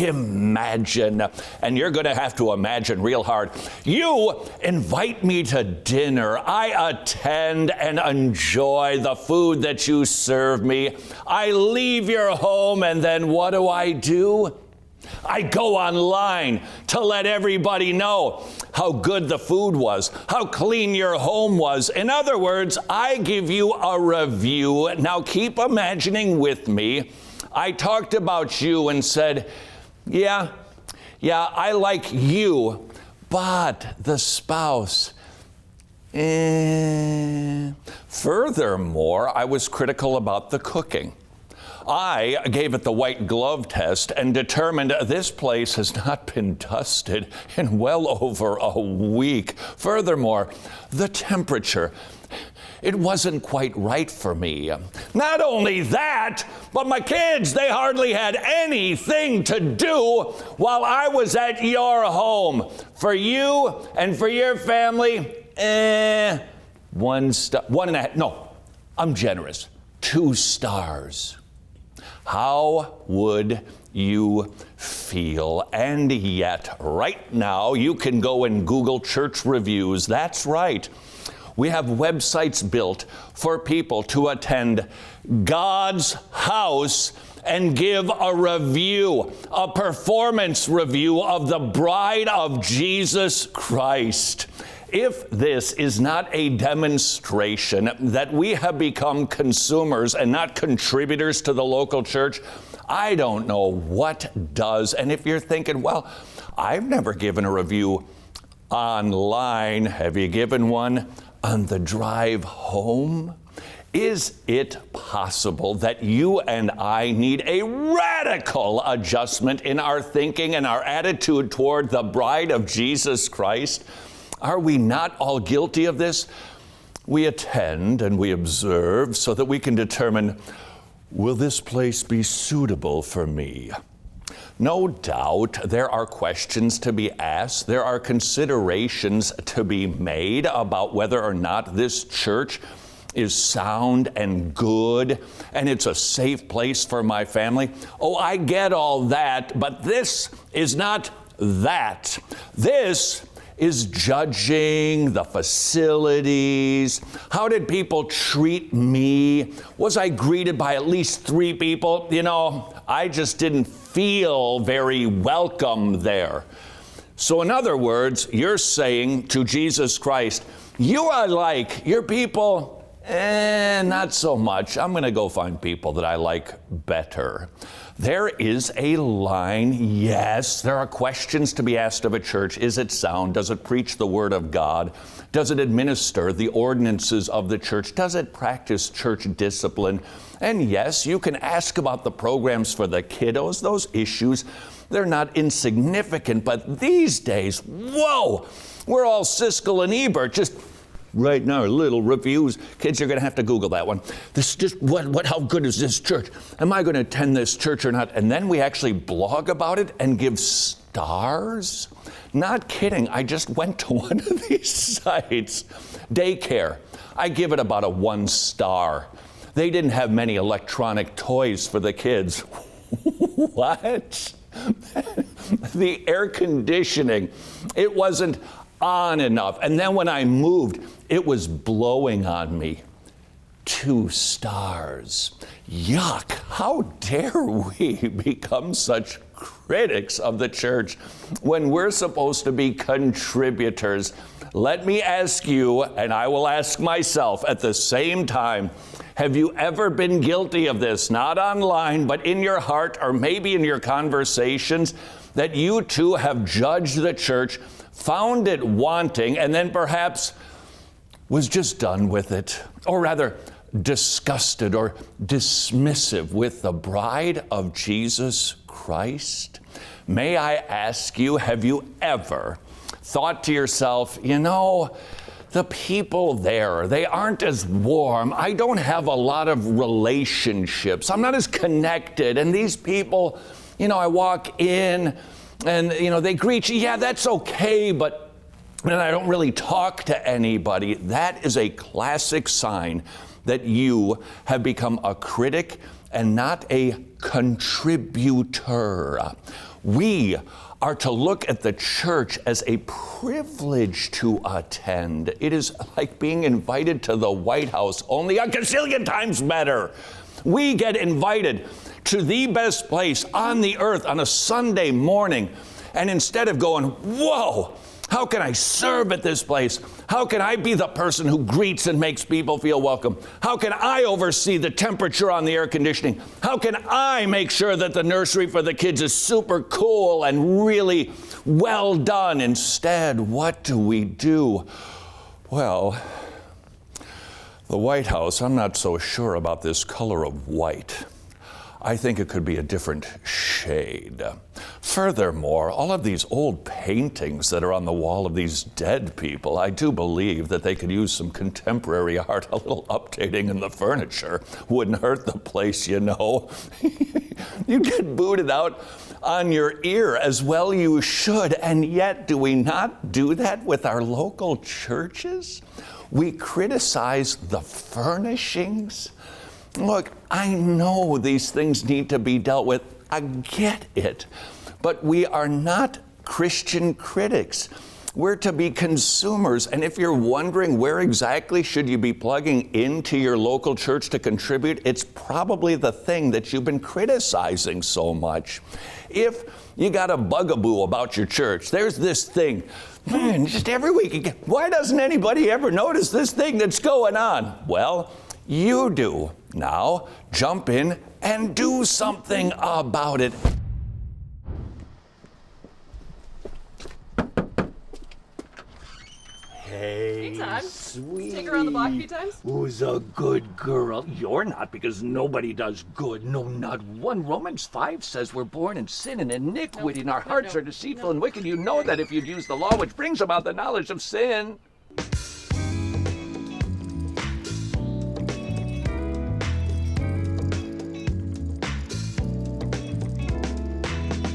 imagine, and you're going to have to imagine real hard, you invite me to dinner. I attend and enjoy the food that you serve me. I leave your home, and then what do? I go online to let everybody know how good the food was, how clean your home was. In other words, I give you a review. Now keep imagining with me. I talked about you and said, yeah, I like you, but the spouse, Furthermore, I was critical about the cooking. I gave it the white glove test and determined this place has not been dusted in well over a week. Furthermore, the temperature, it wasn't quite right for me. Not only that, but my kids, they hardly had anything to do while I was at your home. For you and for your family, 1 star, 1.5, no, I'm generous, 2 stars. How would you feel? And yet, right now, you can go and Google church reviews. That's right. We have websites built for people to attend God's house and give a review, a performance review of the bride of Jesus Christ. If this is not a demonstration that we have become consumers and not contributors to the local church, I don't know what does. And if you're thinking, well, I've never given a review online, have you given one on the drive home? Is it possible that you and I need a radical adjustment in our thinking and our attitude toward the bride of Jesus Christ? Are we not all guilty of this? We attend and we observe so that we can determine, will this place be suitable for me? No doubt there are questions to be asked. There are considerations to be made about whether or not this church is sound and good and it's a safe place for my family. Oh, I get all that, but this is not that. This is judging the facilities. How did people treat me? Was I greeted by at least 3 people? You know, I just didn't feel very welcome there. So in other words, you're saying to Jesus Christ, you are like your people, not so much. I'm going to go find people that I like better. There is a line. Yes, there are questions to be asked of a church. Is it sound? Does it preach the Word of God? Does it administer the ordinances of the church? Does it practice church discipline? And yes, you can ask about the programs for the kiddos. Those issues, they're not insignificant. But these days, whoa, we're all Siskel and Ebert, just right now, little reviews. Kids, you're going to have to Google that one. This just how good is this church? Am I going to attend this church or not? And then we actually blog about it and give stars? Not kidding. I just went to one of these sites. Daycare. I give it about a 1 star. They didn't have many electronic toys for the kids. What? The air conditioning, it wasn't on enough. And then when I moved, it was blowing on me. 2 stars. Yuck. How dare we become such critics of the church when we're supposed to be contributors? Let me ask you, and I will ask myself at the same time, have you ever been guilty of this? Not online, but in your heart or maybe in your conversations, that you too have judged the church, found it wanting, and then perhaps was just done with it, or rather disgusted or dismissive with the bride of Jesus Christ? May I ask you, have you ever thought to yourself, you know, the people there, they aren't as warm. I don't have a lot of relationships. I'm not as connected. And these people, you know, I walk in and, you know, they greet you. Yeah, that's okay, but then I don't really talk to anybody. That is a classic sign that you have become a critic and not a contributor. We are to look at the church as a privilege to attend. It is like being invited to the White House, only a gazillion times better. We get invited to the best place on the earth on a Sunday morning. And instead of going, whoa, how can I serve at this place? How can I be the person who greets and makes people feel welcome? How can I oversee the temperature on the air conditioning? How can I make sure that the nursery for the kids is super cool and really well done? Instead, what do? Well, the White House, I'm not so sure about this color of white. I think it could be a different shade. Furthermore, all of these old paintings that are on the wall of these dead people, I do believe that they could use some contemporary art. A little updating in the furniture wouldn't hurt the place, you know. You get booted out on your ear, as well you should, and yet do we not do that with our local churches? We criticize the furnishings. Look, I know these things need to be dealt with. I get it. But we are not Christian critics. We're to be consumers. And if you're wondering where exactly should you be plugging into your local church to contribute, it's probably the thing that you've been criticizing so much. If you got a bugaboo about your church, there's this thing, man, just every week, why doesn't anybody ever notice this thing that's going on? Well, you do. Now, jump in and do something about it. Hey, Todd. sweetie. Take her around the block a few times? Who's a good girl? You're not, because nobody does good. No, not one. Romans 5 says we're born in sin and iniquity, and our hearts are deceitful and wicked. You know that if you'd use the law which brings about the knowledge of sin.